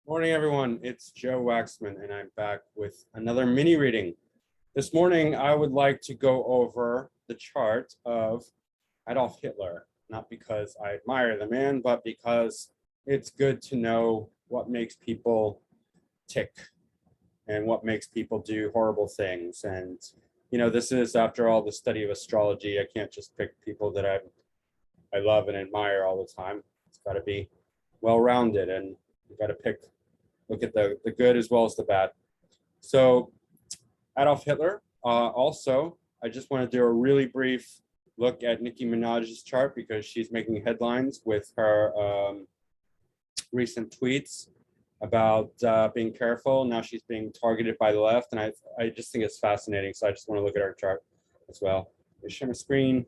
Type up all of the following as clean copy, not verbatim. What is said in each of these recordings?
Morning, everyone. It's Joe Waxman, and I'm back with another mini reading. This morning, I would like to go over the chart of Adolf Hitler, not because I admire the man, but because it's good to know what makes people tick and what makes people do horrible things. And, this is, after all, the study of astrology. I can't just pick people that I love and admire all the time. It's got to be well-rounded, and you got to look at the good as well as the bad. So Adolf Hitler. Also, I just want to do a really brief look at Nicki Minaj's chart because she's making headlines with her recent tweets about being careful. Now she's being targeted by the left, and I just think it's fascinating. So I just want to look at her chart as well. Let me share my screen.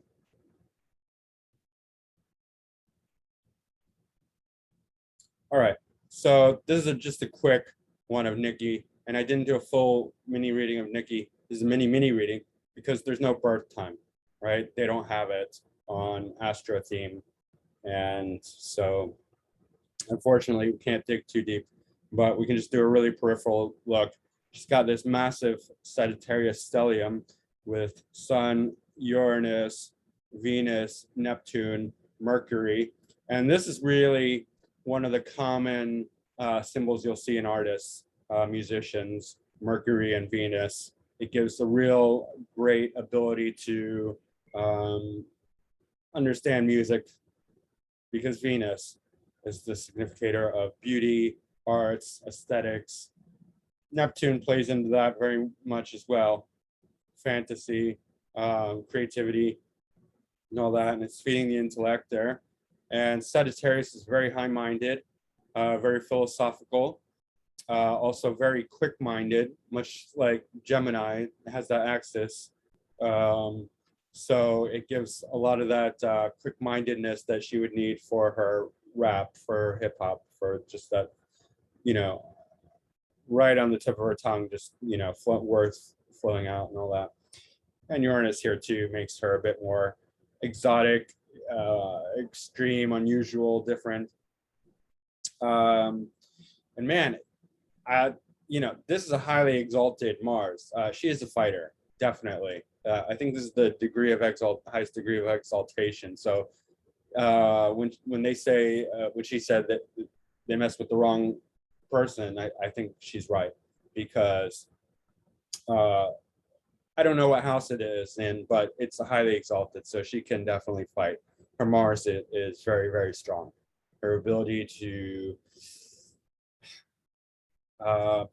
All right. So this is just a quick one of Nicki, and I didn't do a full mini reading of Nicki. This is a mini reading because there's no birth time, right? They don't have it on Astro Theme, and so unfortunately we can't dig too deep, but we can just do a really peripheral look. She's got this massive Sagittarius stellium with Sun, Uranus, Venus, Neptune, Mercury, and this is really one of the common symbols you'll see in artists, musicians, Mercury and Venus. It gives a real great ability to understand music because Venus is the significator of beauty, arts, aesthetics. Neptune plays into that very much as well. Fantasy, creativity, and all that, and it's feeding the intellect there. And Sagittarius is very high-minded, very philosophical, also very quick-minded, much like Gemini has that axis. So it gives a lot of that quick-mindedness that she would need for her rap, for hip-hop, for just that, right on the tip of her tongue, just, words flowing out and all that. And Uranus here too makes her a bit more exotic, extreme, unusual, different. And man, this is a highly exalted Mars. She is a fighter, definitely. I think this is the degree of highest degree of exaltation. So when they say, when she said that they mess with the wrong person, I think she's right, because I don't know what house it is in, but it's a highly exalted, so she can definitely fight. Her Mars is very, very strong. Her ability to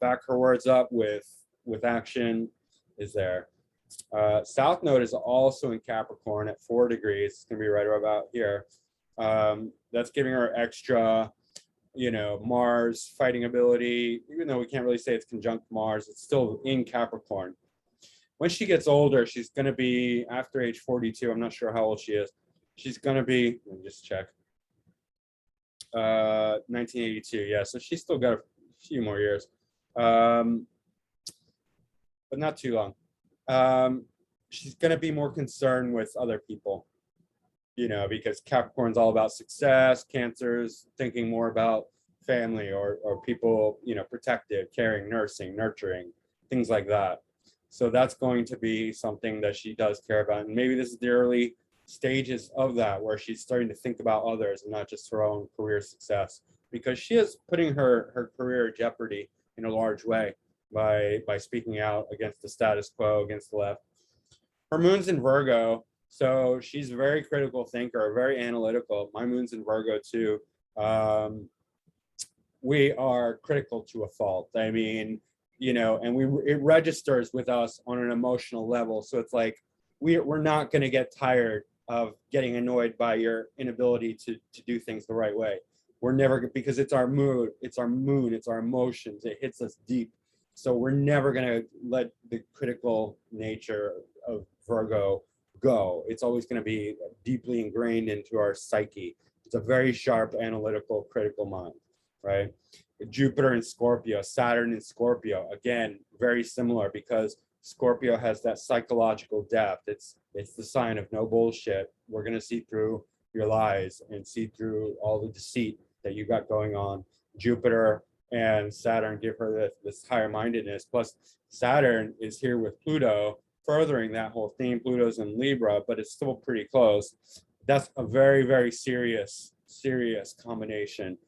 back her words up with action is there. South Node is also in Capricorn at 4 degrees. It's going to be right about here. That's giving her extra, Mars fighting ability. Even though we can't really say it's conjunct Mars, it's still in Capricorn. When she gets older, she's going to be, after age 42, I'm not sure how old she is. She's going to be, let me just check, 1982. Yeah, so she's still got a few more years, but not too long. She's going to be more concerned with other people, because Capricorn's all about success. Cancer's thinking more about family or people, protective, caring, nursing, nurturing, things like that. So that's going to be something that she does care about. And maybe this is the early stages of that, where she's starting to think about others and not just her own career success, because she is putting her career at jeopardy in a large way by speaking out against the status quo, against the left. Her moon's in Virgo, so she's a very critical thinker, very analytical. My moon's in Virgo too. We are critical to a fault. I mean, and it registers with us on an emotional level. So it's like we're not going to get tired of getting annoyed by your inability to do things the right way. We're never, because it's our mood, it's our emotions. It hits us deep. So we're never going to let the critical nature of Virgo go. It's always going to be deeply ingrained into our psyche. It's a very sharp, analytical, critical mind, right? Jupiter in Scorpio, Saturn in Scorpio, again, very similar, because Scorpio has that psychological depth. It's the sign of no bullshit. We're going to see through your lies and see through all the deceit that you got going on. Jupiter and Saturn give her this higher mindedness. Plus, Saturn is here with Pluto, furthering that whole theme. Pluto's in Libra, but it's still pretty close. That's a very, very serious combination.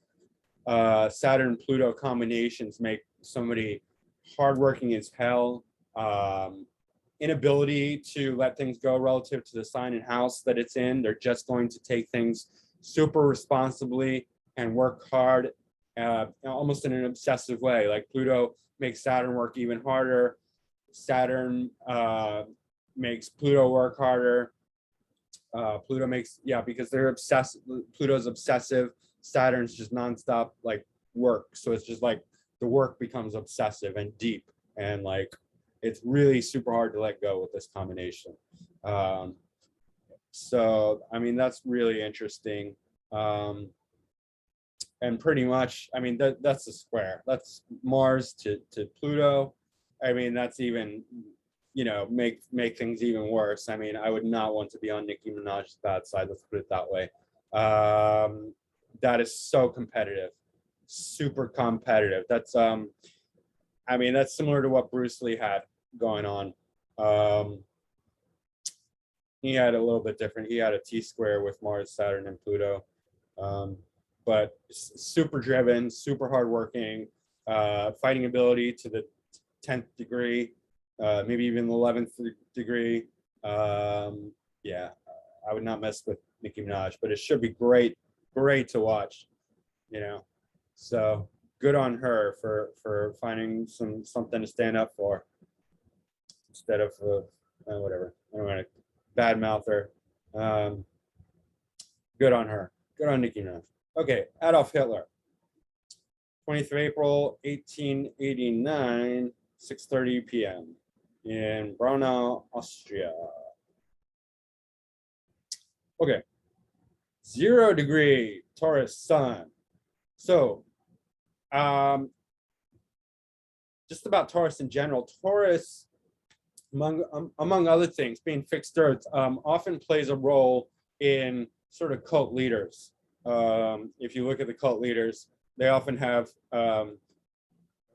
Saturn Pluto combinations make somebody hardworking as hell, inability to let things go relative to the sign and house that it's in. They're just going to take things super responsibly and work hard, almost in an obsessive way. Like Pluto makes Saturn work even harder. Saturn makes Pluto work harder. Pluto makes, yeah, because they're obsessive. Pluto's obsessive. Saturn's just nonstop like work. So it's just like the work becomes obsessive and deep, and like it's really super hard to let go with this combination. So I mean, that's really interesting. And pretty much, I mean, that's a square. That's Mars to Pluto. I mean, that's even, you know, make things even worse. I mean, I would not want to be on Nicki Minaj's bad side. Let's put it that way. That is so competitive, super competitive. That's I mean, that's similar to what Bruce Lee had going on. He had a little bit different. He had a T-square with Mars, Saturn, and Pluto. But super driven, super hardworking, fighting ability to the 10th degree, maybe even the 11th degree. Yeah, I would not mess with Nicki Minaj, but it should be great to watch, you know. So good on her for finding something to stand up for instead of whatever. I don't want to badmouth her. Good on her. Good on Nicki Minaj. Okay, Adolf Hitler. 23 April 1889, 6:30 p.m. in Braunau, Austria. Okay, 0 degree Taurus sun. So, just about Taurus in general. Taurus, among other things, being fixed Earth, often plays a role in sort of cult leaders. If you look at the cult leaders, they often have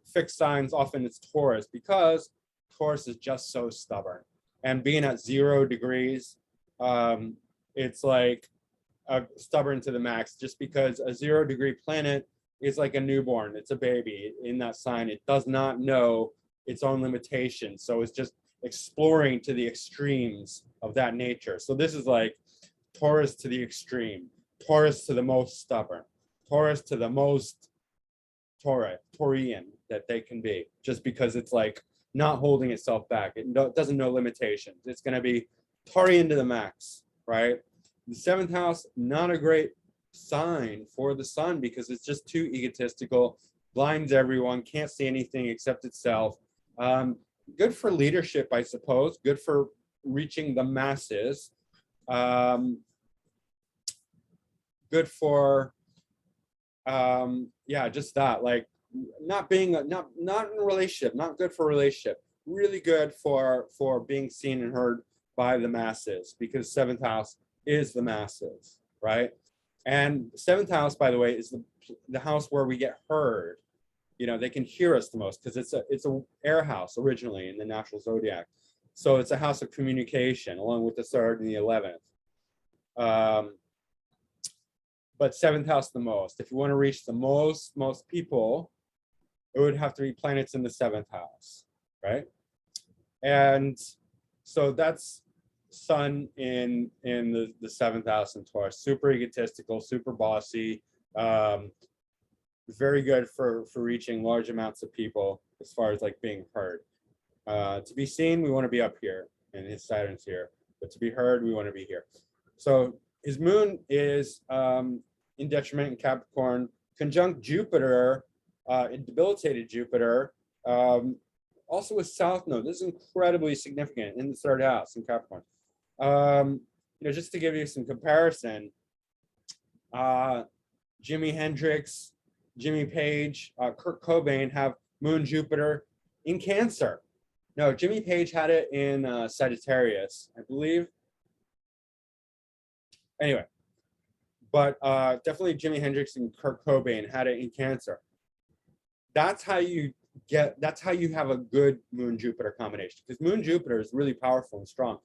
fixed signs. Often it's Taurus, because Taurus is just so stubborn. And being at 0 degrees, it's like stubborn to the max, just because a 0 degree planet is like a newborn. It's a baby in that sign. It does not know its own limitations. So it's just exploring to the extremes of that nature. So this is like Taurus to the extreme, Taurus to the most stubborn, Taurus to the most Taurian that they can be, just because it's like not holding itself back. It doesn't know limitations. It's going to be Taurian to the max, right? The 7th house, not a great sign for the sun, because it's just too egotistical, blinds everyone, can't see anything except itself. Good for leadership, I suppose. Good for reaching the masses. Good for yeah, just that, like not being not in a relationship, not good for a relationship. Really good for being seen and heard by the masses, because 7th house is the masses, right? And 7th house, by the way, is the house where we get heard. You know, they can hear us the most, because it's a air house originally in the natural zodiac. So it's a house of communication, along with the 3rd and the 11th. But 7th house the most. If you want to reach the most people, it would have to be planets in the 7th house, right? And so that's sun in the 7th house in Taurus. Super egotistical, super bossy, very good for reaching large amounts of people as far as like being heard. To be seen, we want to be up here, and his Saturn's here. But to be heard, we want to be here. So his moon is in detriment in Capricorn, conjunct Jupiter, debilitated Jupiter, also with South Node. This is incredibly significant in the 3rd house in Capricorn. You know, just to give you some comparison, Jimi Hendrix, Jimmy Page, Kurt Cobain have Moon Jupiter in Cancer. No, Jimmy Page had it in Sagittarius, I believe. Anyway, but definitely Jimi Hendrix and Kurt Cobain had it in Cancer. that's how you have a good Moon Jupiter combination, because Moon Jupiter is really powerful and strong.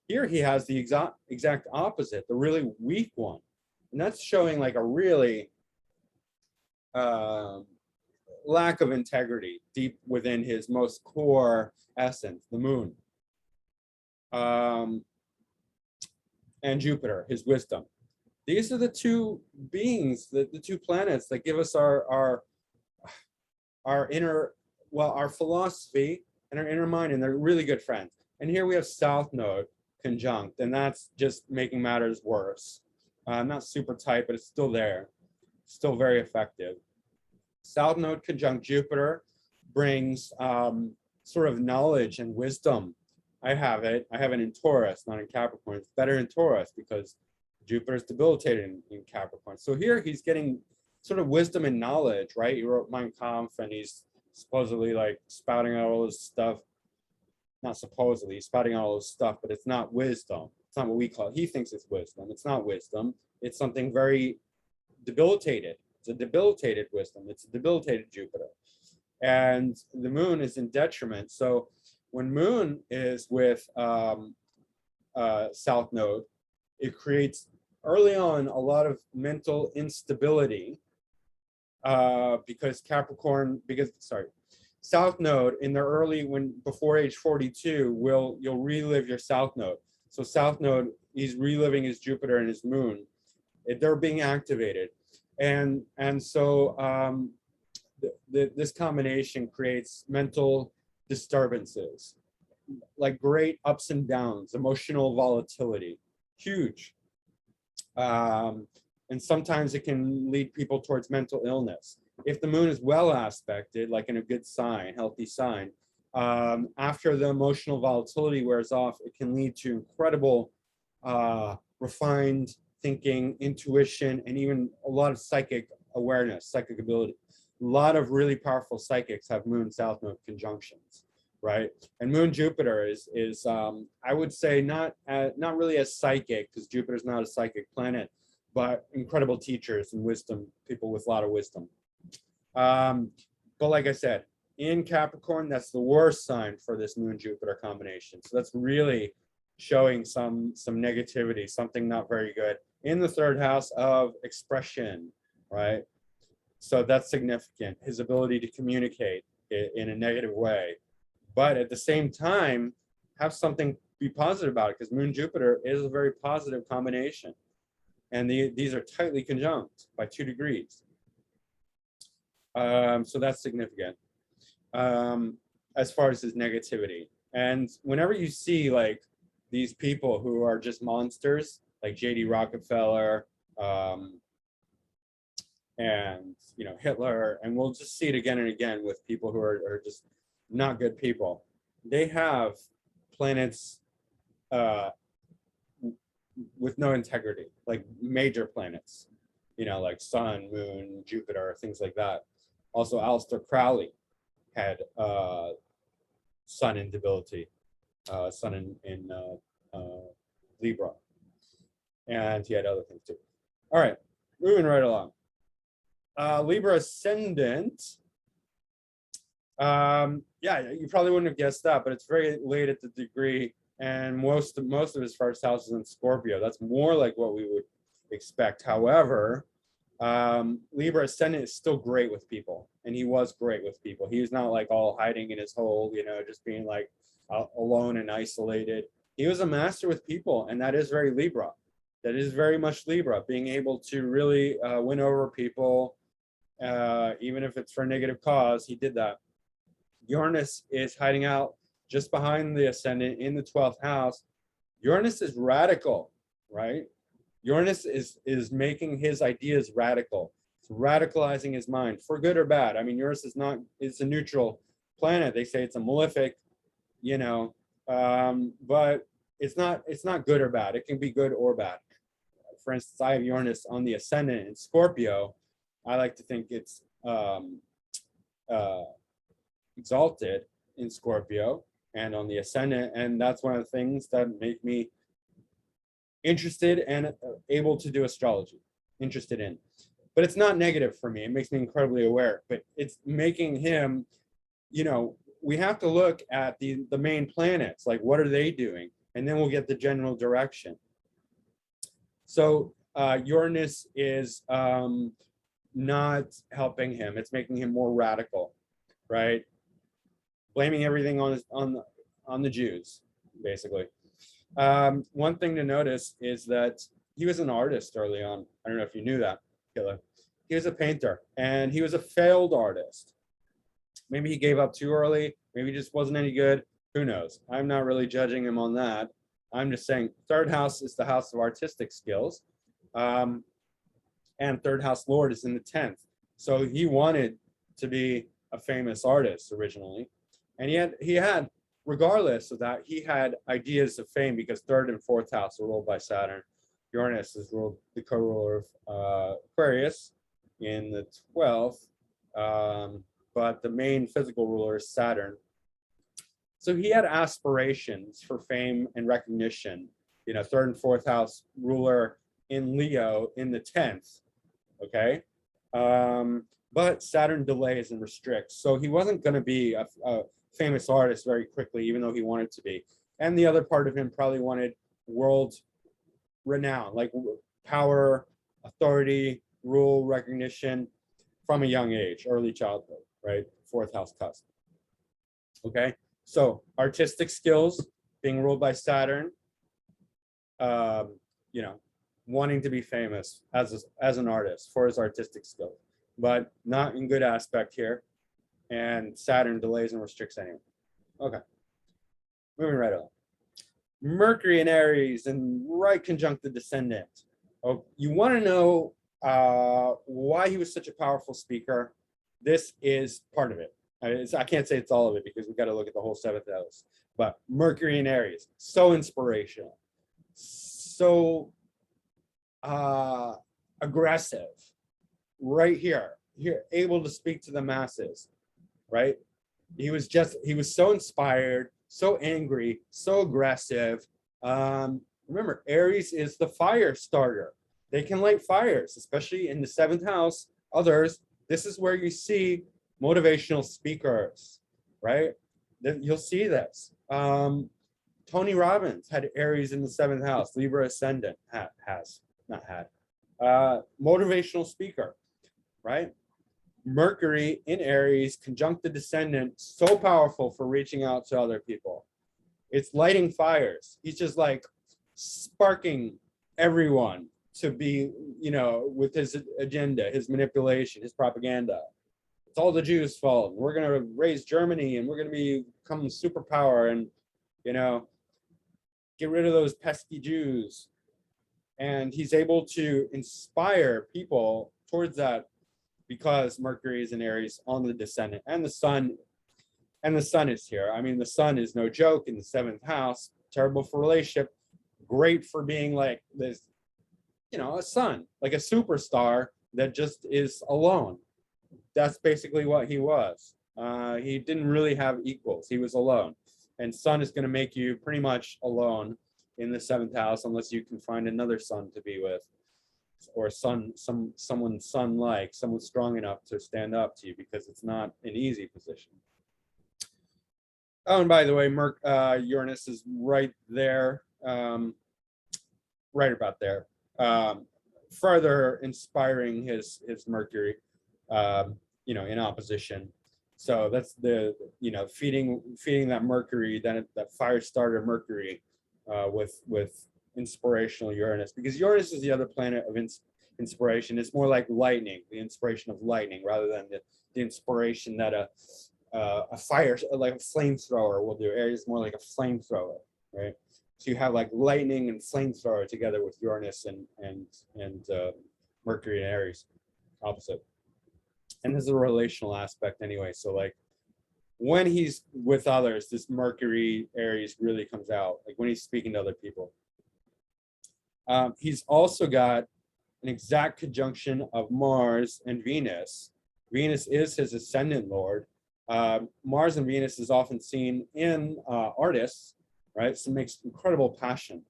Here he has the exact opposite, the really weak one, and that's showing like a really lack of integrity deep within his most core essence, the Moon. And Jupiter, his wisdom. These are the two beings, the two planets that give us our inner, well, our philosophy and our inner mind, and they're really good friends. And here we have South Node conjunct, and that's just making matters worse. Not super tight, but it's still there, still very effective. South Node conjunct Jupiter brings sort of knowledge and wisdom. I have it in Taurus, not in Capricorn. It's better in Taurus because Jupiter is debilitated in Capricorn. So here he's getting sort of wisdom and knowledge, right? He wrote Mein Kampf, and he's supposedly like spouting out all this stuff. Not supposedly, he's spouting out all this stuff, but it's not wisdom. It's not what we call it. He thinks it's wisdom. It's not wisdom. It's something very debilitated. It's a debilitated wisdom. It's a debilitated Jupiter. And the Moon is in detriment. So when Moon is with South Node, it creates early on a lot of mental instability because South Node in the early, before age 42, you'll relive your South Node. So South Node, he's reliving his Jupiter and his Moon. They're being activated. And so this combination creates mental disturbances, like great ups and downs, emotional volatility, huge. And sometimes it can lead people towards mental illness. If the Moon is well aspected, like in a good sign, healthy sign, after the emotional volatility wears off, it can lead to incredible refined thinking, intuition, and even a lot of psychic awareness, psychic ability. A lot of really powerful psychics have Moon South Node conjunctions, right? And Moon Jupiter is I would say not really as psychic, because Jupiter's not a psychic planet, but incredible teachers and wisdom, people with a lot of wisdom. But like I said, in Capricorn, that's the worst sign for this Moon Jupiter combination. So that's really showing some negativity, something not very good in the third house of expression, right? So that's significant, his ability to communicate in a negative way. But at the same time, have something be positive about it, because Moon Jupiter is a very positive combination. And these are tightly conjunct by 2 degrees. So that's significant as far as his negativity. And whenever you see like these people who are just monsters, like J.D. Rockefeller, and Hitler, and we'll just see it again and again with people who are just not good people. They have planets with no integrity, like major planets, like Sun, Moon, Jupiter, things like that. Also, Aleister Crowley had Sun in debility, Sun in Libra, and he had other things too. All right, moving right along. Libra ascendant. Yeah, you probably wouldn't have guessed that, but it's very late at the degree, and most of his first house is in Scorpio. That's more like what we would expect. However, Libra ascendant is still great with people, and he was great with people. He was not like all hiding in his hole, just being like alone and isolated. He was a master with people, and that is very Libra. That is very much Libra, being able to really win over people, even if it's for a negative cause. He did that. Uranus is hiding out just behind the ascendant in the 12th house. Uranus is radical, right? Uranus is making his ideas radical. It's radicalizing his mind for good or bad. I mean, Uranus it's a neutral planet. They say it's a malefic, but it's not good or bad. It can be good or bad. For instance, I have Uranus on the ascendant in Scorpio. I like to think it's exalted in Scorpio and on the ascendant, and that's one of the things that make me interested and able to do astrology. Interested in. but it's not negative for me. It makes me incredibly aware, but it's making him, we have to look at the main planets, like what are they doing? And then we'll get the general direction. So Uranus is not helping him. It's making him more radical, right? Blaming everything on the Jews, basically. One thing to notice is that he was an artist early on. I don't know if you knew that, Killer. He was a painter, and he was a failed artist. Maybe he gave up too early. Maybe he just wasn't any good. Who knows? I'm not really judging him on that. I'm just saying third house is the house of artistic skills. And third house Lord is in the 10th. So he wanted to be a famous artist originally. And he had, regardless of that, he had ideas of fame because third and fourth house are ruled by Saturn. Uranus is ruled the co-ruler of Aquarius in the 12th. But the main physical ruler is Saturn. So he had aspirations for fame and recognition. Third and fourth house ruler in Leo in the 10th. Okay. But Saturn delays and restricts. So he wasn't going to be a famous artist very quickly, even though he wanted to be. And the other part of him probably wanted world renown, like power, authority, rule, recognition from a young age, early childhood, right? Fourth house cusp. Okay. So artistic skills being ruled by Saturn, wanting to be famous as an artist for his artistic skills, but not in good aspect here. And Saturn delays and restricts anyway. Okay, moving right on. Mercury in Aries and right conjunct the descendant. Oh, you want to know why he was such a powerful speaker? This is part of it. I can't say it's all of it because we've got to look at the whole seventh house. But Mercury in Aries, so inspirational, so aggressive, right here, able to speak to the masses, right? He was so inspired, so angry, so aggressive. Remember, Aries is the fire starter. They can light fires, especially in the seventh house. Others, this is where you see motivational speakers, right? You'll see this. Tony Robbins had Aries in the seventh house. Libra ascendant motivational speaker, right? Mercury in Aries conjunct the descendant, so powerful for reaching out to other people. It's lighting fires. He's just like sparking everyone to be, with his agenda, his manipulation, his propaganda. It's all the Jews' fault. We're going to raise Germany and we're going to become superpower and, get rid of those pesky Jews. And he's able to inspire people towards that because Mercury is in Aries on the descendant, and the sun is here. I mean, the sun is no joke in the seventh house. Terrible for relationship, great for being like this, a sun, like a superstar that just is alone. That's basically what he was. He didn't really have equals. He was alone. And sun is going to make you pretty much alone in the seventh house unless you can find another sun to be with, or someone sun-like, someone strong enough to stand up to you, because it's not an easy position. Oh, and by the way, Uranus is right there, right about there, further inspiring his Mercury, in opposition. So that's the, feeding that Mercury, that fire starter Mercury, with inspirational Uranus, because Uranus is the other planet of inspiration. It's more like lightning, the inspiration of lightning, rather than the inspiration that a fire, like a flamethrower will do. Aries is more like a flamethrower, right? So you have like lightning and flamethrower together with Uranus and Mercury and Aries, opposite. And there's a relational aspect anyway. So like when he's with others, this Mercury Aries really comes out, like when he's speaking to other people. He's also got an exact conjunction of Mars and Venus. Venus is his ascendant lord. Mars and Venus is often seen in artists, right? So it makes incredible passion,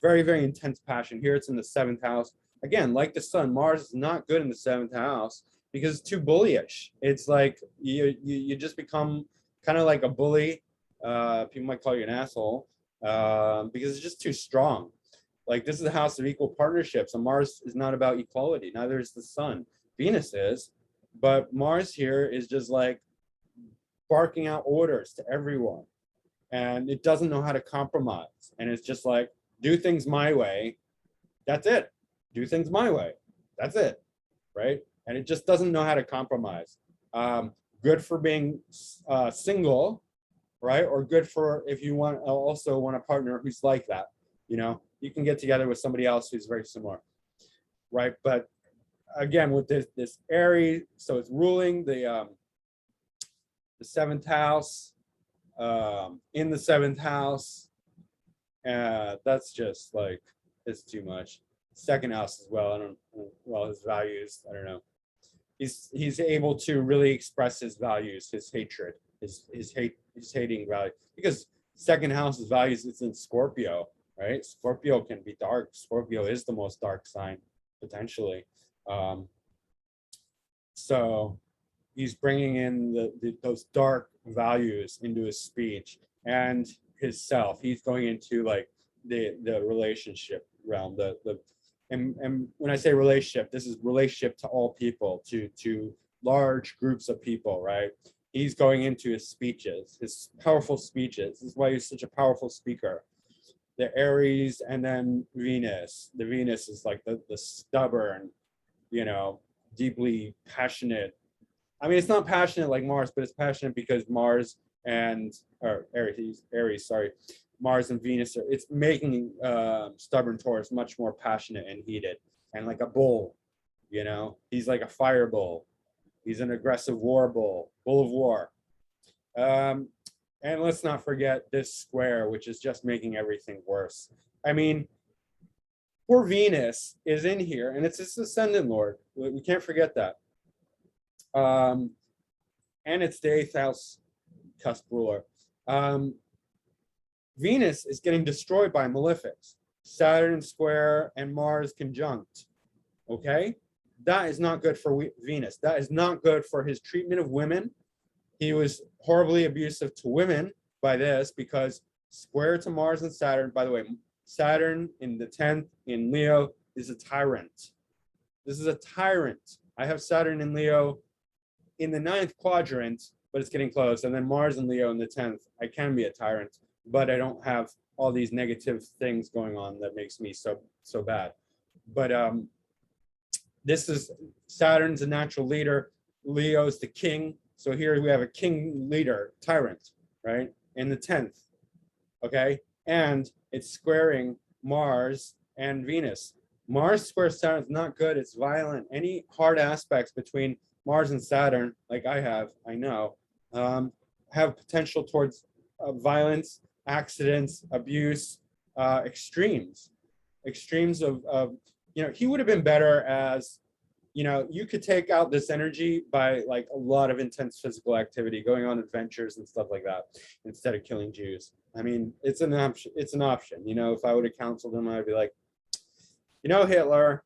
very, very intense passion. Here it's in the seventh house. again, like the sun, Mars is not good in the 7th house because it's too bullyish. It's like you just become kind of like a bully. People might call you an asshole because it's just too strong. Like this is the house of equal partnerships, and Mars is not about equality. Neither is the sun. Venus is, but Mars here is just like barking out orders to everyone, and it doesn't know how to compromise. And it's just like, do things my way. That's it. Do things my way. That's it, right? And it just doesn't know how to compromise. Good for being single, right? Or good for if you also want a partner who's like that. You know, you can get together with somebody else who's very similar, right? But again, with this Aries, so it's ruling the 7th house, in the 7th house. That's just like, it's too much. 2nd house as well. I don't, well, his values, I don't know. He's able to really express his values, his hatred, his hating value, because 2nd house's values, it's in Scorpio, right? Scorpio can be dark. Scorpio is the most dark sign potentially. So he's bringing in those dark values into his speech and his self. He's going into like the relationship realm, and when I say relationship, this is relationship to all people, to large groups of people, right? He's going into his speeches, his powerful speeches. This is why he's such a powerful speaker. The Aries and then Venus. The Venus is like the stubborn, you know, deeply passionate. I mean, it's not passionate like Mars, but it's passionate because Mars and Mars and Venus it's making stubborn Taurus much more passionate and heated, and like a bull, you know, he's like a fire bull. He's an aggressive war bull of war. And let's not forget this square, which is just making everything worse. I mean, poor Venus is in here, and it's its ascendant lord. We can't forget that. And it's the 8th house cusp ruler. Venus is getting destroyed by malefics, Saturn square and Mars conjunct. Okay, that is not good for Venus. That is not good for his treatment of women. He was horribly abusive to women by this, because square to Mars and Saturn, by the way, Saturn in the 10th in Leo is a tyrant. This is a tyrant. I have Saturn in Leo in the 9th quadrant, but it's getting close. And then Mars and Leo in the 10th. I can be a tyrant, but I don't have all these negative things going on that makes me so bad. But this is Saturn's a natural leader. Leo's the king. So here we have a king leader, tyrant, right? In the 10th, okay? And it's squaring Mars and Venus. Mars square Saturn is not good. It's violent. Any hard aspects between Mars and Saturn, like I know, have potential towards violence, accidents, abuse, extremes of, you know, he would have been better as, you know, you could take out this energy by like a lot of intense physical activity, going on adventures and stuff like that, instead of killing Jews. I mean, it's an option. It's an option. You know, if I would have counseled him, I'd be like, you know, Hitler,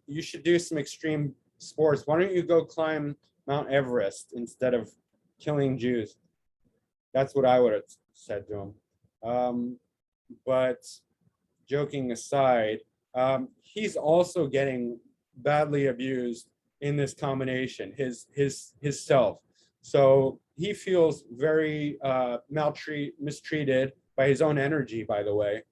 you should do some extreme sports. Why don't you go climb Mount Everest instead of killing Jews? That's what I would have said to him. But joking aside, he's also getting badly abused in this combination, his self. So he feels very mistreated by his own energy, by the way,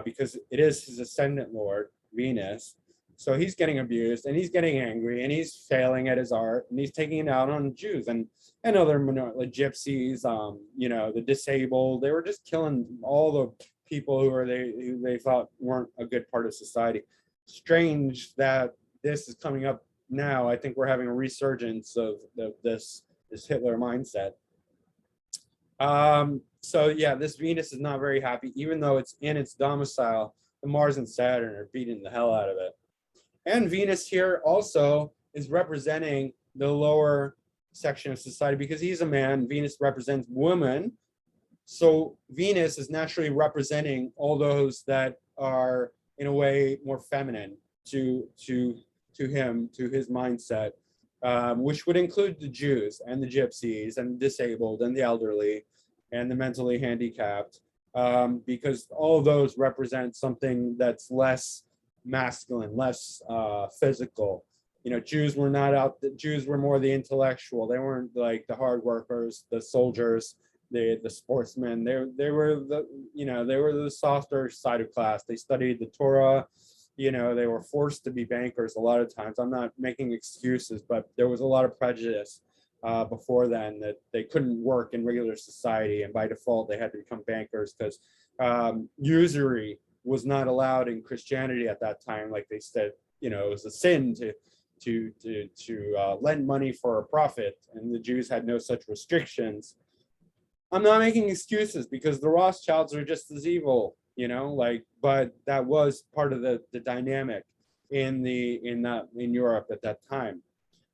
because it is his ascendant lord, Venus. So he's getting abused, and he's getting angry, and he's failing at his art, and he's taking it out on Jews and other like gypsies, you know, the disabled. They were just killing all the people who they thought weren't a good part of society. Strange that this is coming up now. I think we're having a resurgence of this Hitler mindset. So yeah, this Venus is not very happy, even though it's in its domicile. The Mars and Saturn are beating the hell out of it. And Venus here also is representing the lower section of society, because he's a man. Venus represents women. So Venus is naturally representing all those that are in a way more feminine, to him, to his mindset, which would include the Jews and the gypsies and the disabled and the elderly and the mentally handicapped, because all of those represent something that's less masculine, less physical. You know, Jews were not out. The Jews were more the intellectual. They weren't like the hard workers, the soldiers, the sportsmen. They were the, you know, they were the softer side of class. They studied the Torah. You know, they were forced to be bankers a lot of times. I'm not making excuses, but there was a lot of prejudice before then that they couldn't work in regular society, and by default they had to become bankers because usury was not allowed in Christianity at that time. Like they said, you know, it was a sin to lend money for a profit, and the Jews had no such restrictions. I'm not making excuses because the Rothschilds are just as evil, you know, like, but that was part of the dynamic in Europe at that time.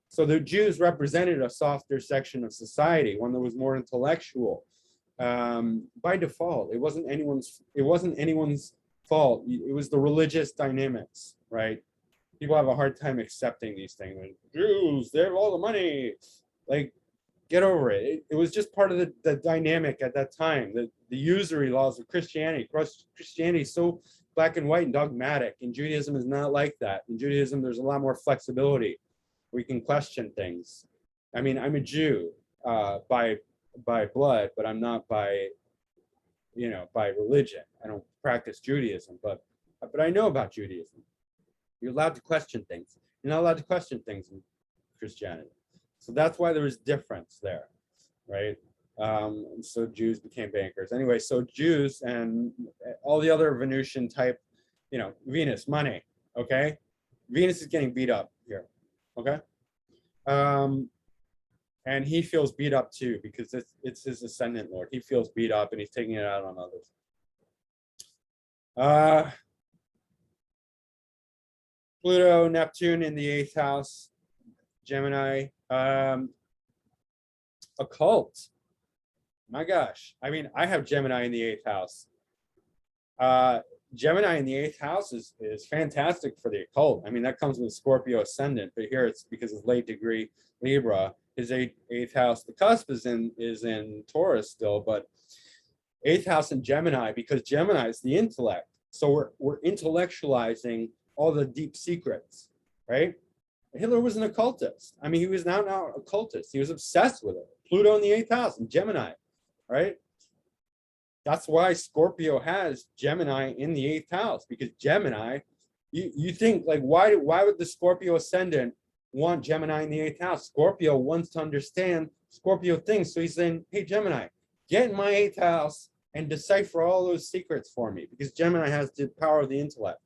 So the Jews represented a softer section of society, one that was more intellectual. By default, it wasn't anyone's fault. It was the religious dynamics, right? People have a hard time accepting these things. Like, Jews, they have all the money. Like, get over it. It was just part of the dynamic at that time. The usury laws of Christianity. Christianity is so black and white and dogmatic, and Judaism is not like that. In Judaism, there's a lot more flexibility. We can question things. I mean, I'm a Jew by blood, but I'm not by, you know, by religion. I don't practice Judaism, but I know about Judaism. You're allowed to question things. You're not allowed to question things in Christianity. So that's why there was difference there, right? And so Jews became bankers. Anyway, so Jews and all the other Venusian type, you know, Venus, money, okay? Venus is getting beat up here, okay? And he feels beat up too because it's his ascendant lord. He feels beat up and he's taking it out on others. Pluto, Neptune in the 8th house, Gemini, occult. My gosh, I mean, I have Gemini in the 8th house. Gemini in the 8th house is fantastic for the occult. I mean, that comes with Scorpio ascendant, but here it's because it's late degree Libra. His 8th house, the cusp is in Taurus still, but 8th house in Gemini, because Gemini is the intellect. So we're intellectualizing all the deep secrets, right? Hitler was an occultist. I mean, he was now an occultist. He was obsessed with it. Pluto in the 8th house in Gemini, right? That's why Scorpio has Gemini in the 8th house, because Gemini, you think like, why would the Scorpio ascendant want Gemini in the 8th house? Scorpio wants to understand Scorpio things. So he's saying, hey, Gemini, get in my 8th house and decipher all those secrets for me, because Gemini has the power of the intellect.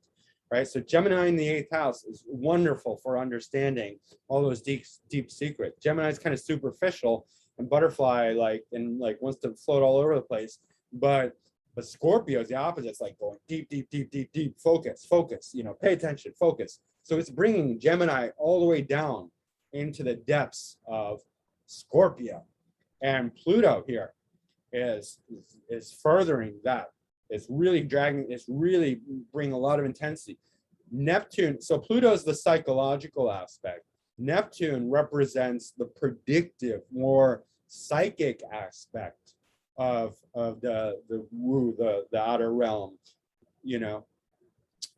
Right, so Gemini in the 8th house is wonderful for understanding all those deep secrets. Gemini is kind of superficial and butterfly like wants to float all over the place, but Scorpio is the opposite. It's like going deep, focus, you know, pay attention, focus. So it's bringing Gemini all the way down into the depths of Scorpio, and Pluto here is furthering that. It's really dragging, it's really bringing a lot of intensity. Neptune, so Pluto is the psychological aspect. Neptune represents the predictive, more psychic aspect of the outer realm, you know.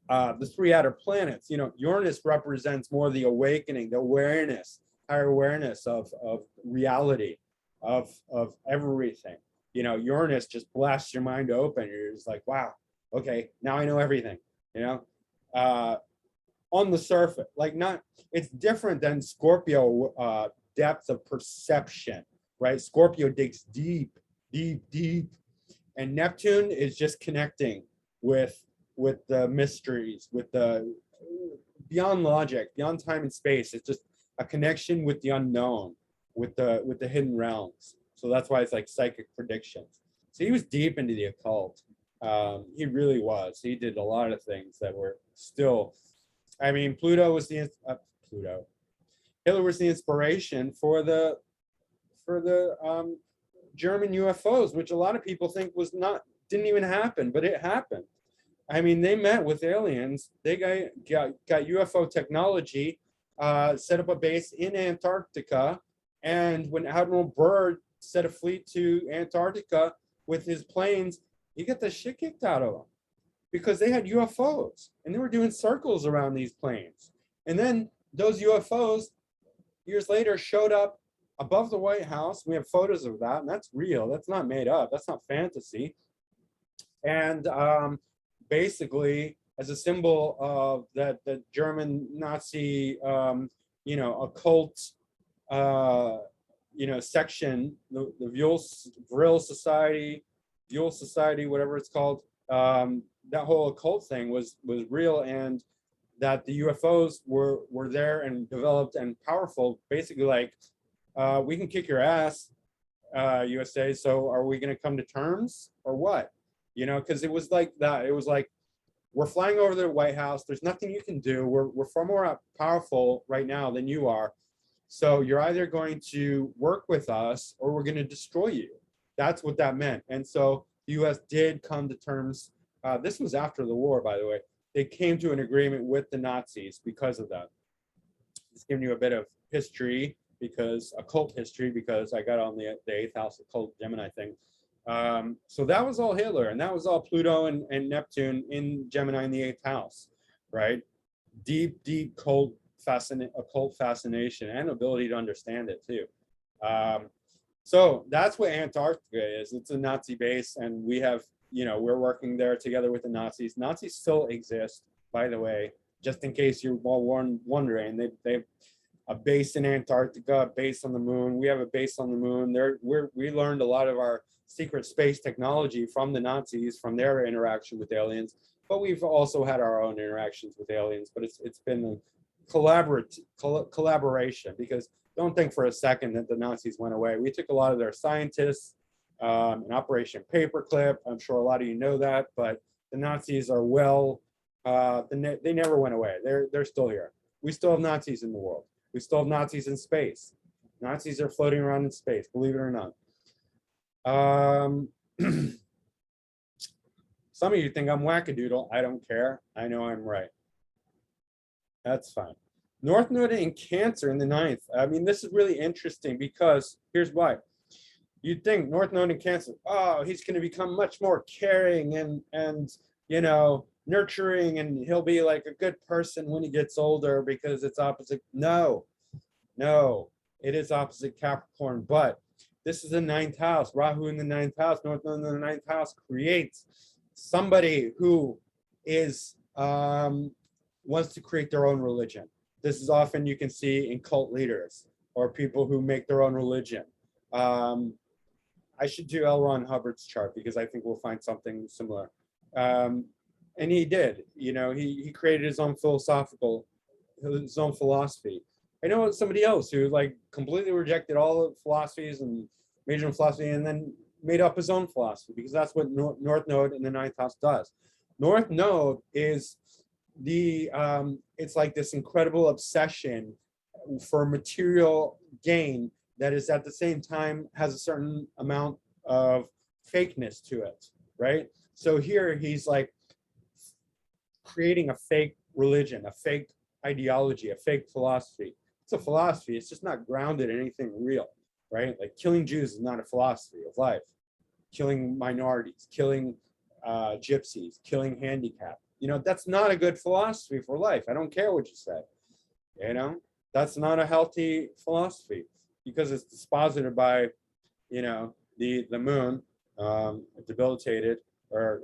The 3 outer planets, you know, Uranus represents more the awakening, the awareness, higher awareness of reality, of everything. You know, Uranus just blasts your mind open. You're just like, wow, okay, now I know everything, you know. On the surface, like it's different than Scorpio depth of perception, right? Scorpio digs deep, and Neptune is just connecting with the mysteries, with the beyond logic, beyond time and space. It's just a connection with the unknown, with the hidden realms. So that's why it's like psychic predictions. So he was deep into the occult. He really was. He did a lot of things that were still, I mean, Hitler was the inspiration for the German UFOs, which a lot of people think didn't even happen, but it happened. I mean, they met with aliens. They got UFO technology, set up a base in Antarctica. And when Admiral Byrd set a fleet to Antarctica with his planes, he got the shit kicked out of him because they had UFOs and they were doing circles around these planes. And then those UFOs years later showed up above the White House. We have photos of that, and that's real. That's not made up. That's not fantasy. And basically, as a symbol of that, the German Nazi, occult, section, the Vril Society, whatever it's called. That whole occult thing was real, and that the UFOs were there and developed and powerful. Basically, like, we can kick your ass, USA. So are we going to come to terms or what? Because it was like that. It was like, we're flying over the White House. There's nothing you can do. We're far more powerful right now than you are. So you're either going to work with us or we're going to destroy you. That's what that meant. And so the U.S. did come to terms. This was after the war, by the way. They came to an agreement with the Nazis because of that. Just giving you a bit of history, occult history, because I got on the eighth house occult Gemini thing. So that was all Hitler, and that was all Pluto and Neptune in Gemini in the eighth house, right? Deep occult fascination and ability to understand it too. So that's what Antarctica is. It's a Nazi base, and we have, we're working there together with the Nazis. Nazis still exist, by the way, just in case you're all wondering. They have a base in Antarctica, a base on the moon. We have a base on the moon. We learned a lot of our secret space technology from the Nazis, from their interaction with aliens, but we've also had our own interactions with aliens. But it's been a collaboration, because don't think for a second that the Nazis went away. We took a lot of their scientists, in Operation Paperclip. I'm sure a lot of you know that, but the Nazis are they never went away. They're still here. We still have Nazis in the world. We still have Nazis in space. Nazis are floating around in space, believe it or not. Some of you think I'm wackadoodle. I don't care. I know I'm right. That's fine. North Node in Cancer in the ninth. I mean, this is really interesting because here's why. You'd think North Node in Cancer, oh, he's going to become much more caring and nurturing, and he'll be like a good person when he gets older because it's opposite. No, it is opposite Capricorn, but this is the ninth house. Rahu in the ninth house, North Node in the ninth house creates somebody who is wants to create their own religion. This is often you can see in cult leaders or people who make their own religion. I should do L. Ron Hubbard's chart because I think we'll find something similar. And he did. He created his own philosophy. I know somebody else who like completely rejected all the philosophies and majored in philosophy and then made up his own philosophy, because that's what North Node in the ninth house does. North Node is it's like this incredible obsession for material gain that is at the same time has a certain amount of fakeness to it, right? So here he's like creating a fake religion, a fake ideology, a fake philosophy. It's a philosophy. It's just not grounded in anything real, right? Like killing Jews is not a philosophy of life. Killing minorities, killing gypsies, killing handicapped. That's not a good philosophy for life. I don't care what you say. That's not a healthy philosophy because it's disposited by, the moon, debilitated or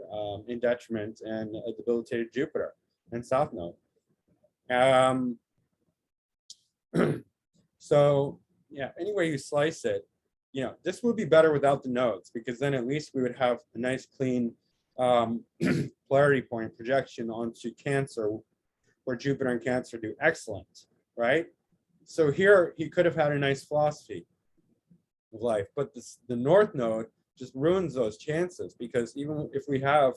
in detriment, and a debilitated Jupiter and South Node. So yeah, any way you slice it, this would be better without the nodes, because then at least we would have a nice clean polarity point projection onto Cancer, where Jupiter and Cancer do excellent, right? So here he could have had a nice philosophy of life, but the North Node just ruins those chances, because even if we have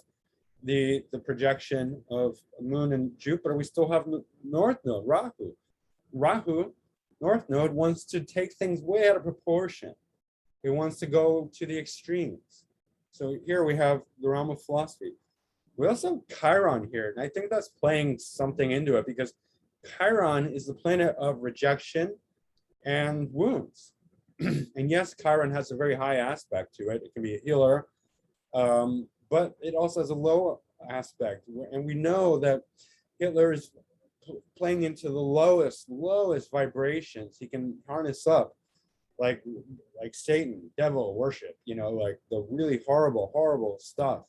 the projection of Moon and Jupiter, we still have North Node, Rahu, North Node wants to take things way out of proportion. It wants to go to the extremes. So here we have the realm of philosophy. We also have Chiron here, and I think that's playing something into it because Chiron is the planet of rejection and wounds. And yes, Chiron has a very high aspect to it. It can be a healer, but it also has a low aspect. And we know that Hitler is playing into the lowest vibrations. He can harness up like Satan, devil worship, like the really horrible stuff,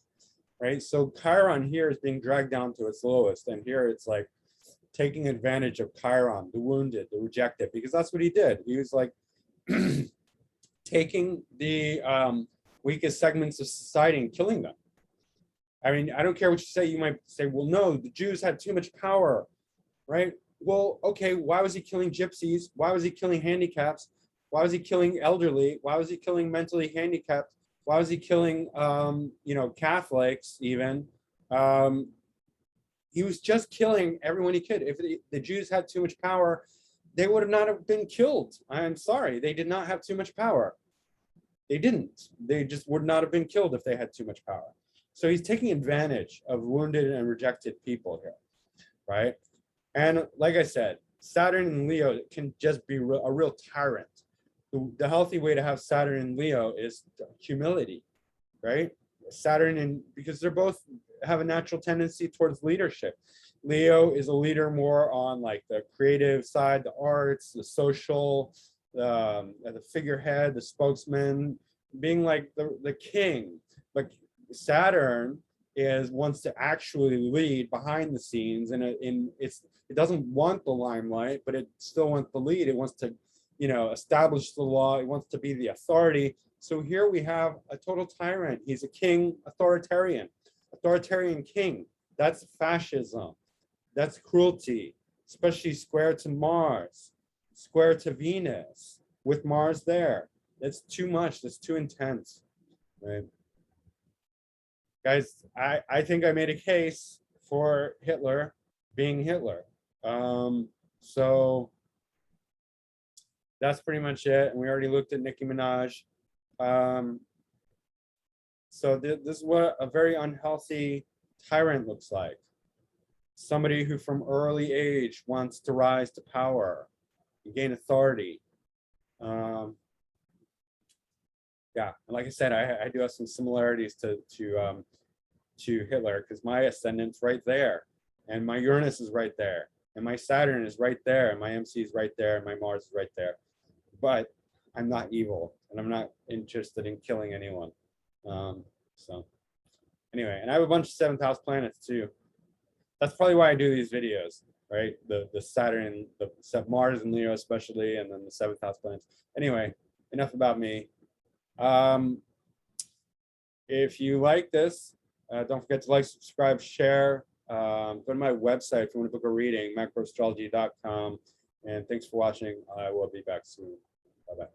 right? So Chiron here is being dragged down to its lowest, and here it's like taking advantage of Chiron, the wounded, the rejected, because that's what he did. He was like taking the weakest segments of society and killing them. I mean, I don't care what you say. You might say, well, no, the Jews had too much power, right? Well, okay, why was he killing gypsies? Why was he killing handicaps? Why was he killing elderly? Why was he killing mentally handicapped? Why was he killing, Catholics even? He was just killing everyone he could. If the Jews had too much power, they would have not have been killed. I'm sorry, they did not have too much power. They didn't. They just would not have been killed if they had too much power. So he's taking advantage of wounded and rejected people here, right? And like I said, Saturn in Leo can just be a real tyrant. The healthy way to have Saturn in Leo is humility, right? Because they're both have a natural tendency towards leadership. Leo is a leader more on like the creative side, the arts, the social, the figurehead, the spokesman, being like the king. But Saturn wants to actually lead behind the scenes, and it doesn't want the limelight, but it still wants the lead. It wants to, establish the law. It wants to be the authority. So here we have a total tyrant. He's a king, authoritarian king. That's fascism. That's cruelty, especially square to Mars, square to Venus, with Mars there. That's too much. That's too intense, right? Guys, I think I made a case for Hitler being Hitler. So that's pretty much it. And we already looked at Nicki Minaj. So this is what a very unhealthy tyrant looks like. Somebody who from early age wants to rise to power and gain authority. Yeah, and like I said, I do have some similarities to Hitler because my ascendant's right there, and my Uranus is right there, and my Saturn is right there, and my MC is right there, and my Mars is right there. But I'm not evil, and I'm not interested in killing anyone. So anyway, and I have a bunch of 7th house planets too. That's probably why I do these videos, right? The Saturn, the Mars and Leo especially, and then the 7th house planets. Anyway, enough about me. If you like this, don't forget to like, subscribe, share. Go to my website if you want to book a reading, macroastrology.com. And thanks for watching. I will be back soon. Bye-bye.